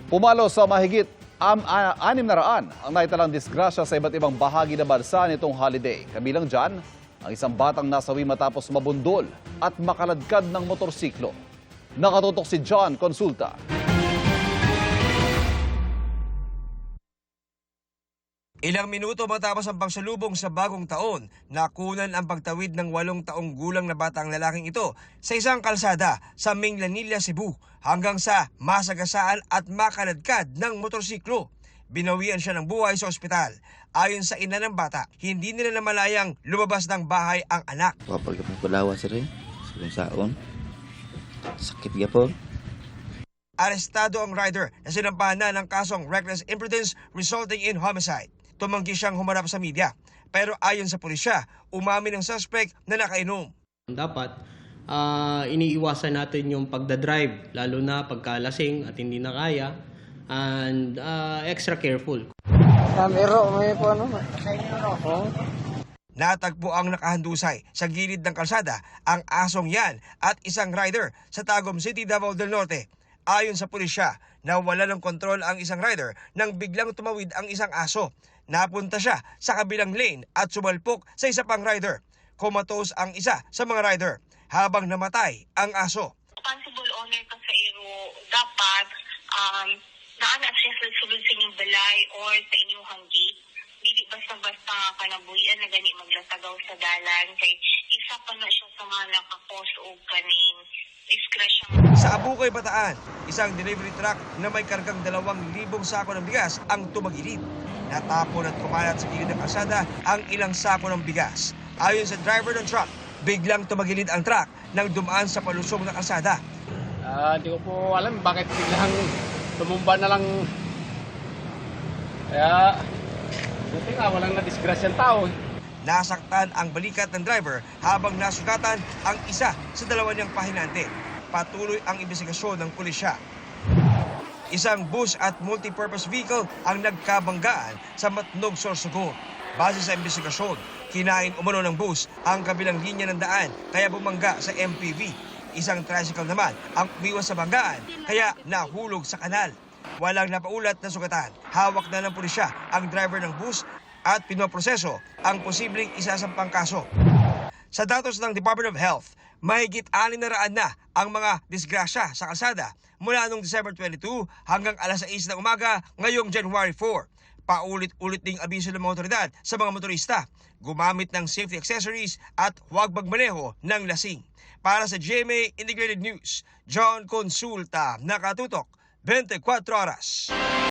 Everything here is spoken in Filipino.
Pumalo sa mahigit 600 ang naitalang disgrasya sa iba't ibang bahagi ng bansa nitong holiday. Kabilang dyan, ang isang batang nasawi matapos mabundol at makaladkad ng motorsiklo. Nakatutok si John Consulta. Ilang minuto matapos ang pagsalubong sa bagong taon, nakunan ang pagtawid ng 8 taong gulang na batang lalaking ito sa isang kalsada sa Minglanilla, Cebu hanggang sa masagasaan at makaladkad ng motorsiklo. Binawian siya ng buhay sa ospital. Ayon sa ina ng bata, hindi nila namalayang lumabas ng bahay ang anak. Kapag pagkulawa sir sa saon, sakit ka po. Arestado ang rider na sinampahan na ng kasong reckless imprudence resulting in homicide. Tumanggi siyang humarap sa media. Pero ayon sa pulisya, umamin ang suspect na nakainom. Dapat iniiwasan natin yung pagdadrive, lalo na pagkalasing at hindi na kaya, and extra careful. Natagpo ang nakahandusay sa gilid ng kalsada ang asong yan at isang rider sa Tagum City, Davao del Norte. Ayon sa pulisya, nawala ng kontrol ang isang rider nang biglang tumawid ang isang aso. Napunta siya sa kabilang lane at sumalpok sa isa pang rider. Comatose ang isa sa mga rider habang namatay ang aso. Responsible owner ka sa iro, dapat naana siya sa sulod sa inyong balay or sa inyong hanggi. Dili basta-basta kanabuhian na gani maglatagaw sa dalan kay isa pa na siya sa mga nakakos o kaning diskrasya. Sa Abukay, Bataan, isang delivery truck na may kargang 2,000 sako ng bigas ang tumagilid. Natapon at kumalat sa gilid ng kalsada ang ilang sako ng bigas. Ayon sa driver ng truck, biglang tumagilid ang truck nang dumaan sa palusong ng kalsada. Hindi ko po alam bakit biglang tumumba na lang. Kaya, buti nga, walang na-disgrasyang tao. Nasaktan ang balikat ng driver habang nasugatan ang isa sa dalawa niyang pahinante. Patuloy ang investigasyon ng pulisya. Isang bus at multipurpose vehicle ang nagkabanggaan sa Matnog, Sorsogon. Base sa investigasyon, kinain umano ng bus ang kabilang linya ng daan kaya bumangga sa MPV. Isang tricycle naman ang umiwas sa banggaan kaya nahulog sa kanal. Walang napaulat na sugatan. Hawak na ng pulisya ang driver ng bus at pinoproseso ang posibleng isasampang kaso. Sa datos ng Department of Health, mahigit 600 na ang mga disgrasya sa kalsada mula noong December 22 hanggang alas 6 ng umaga ngayong January 4. Paulit-ulit ding abiso ng mga otoridad sa mga motorista, gumamit ng safety accessories at huwag magmaneho ng lasing. Para sa GMA Integrated News, John Consulta, nakatutok 24 oras.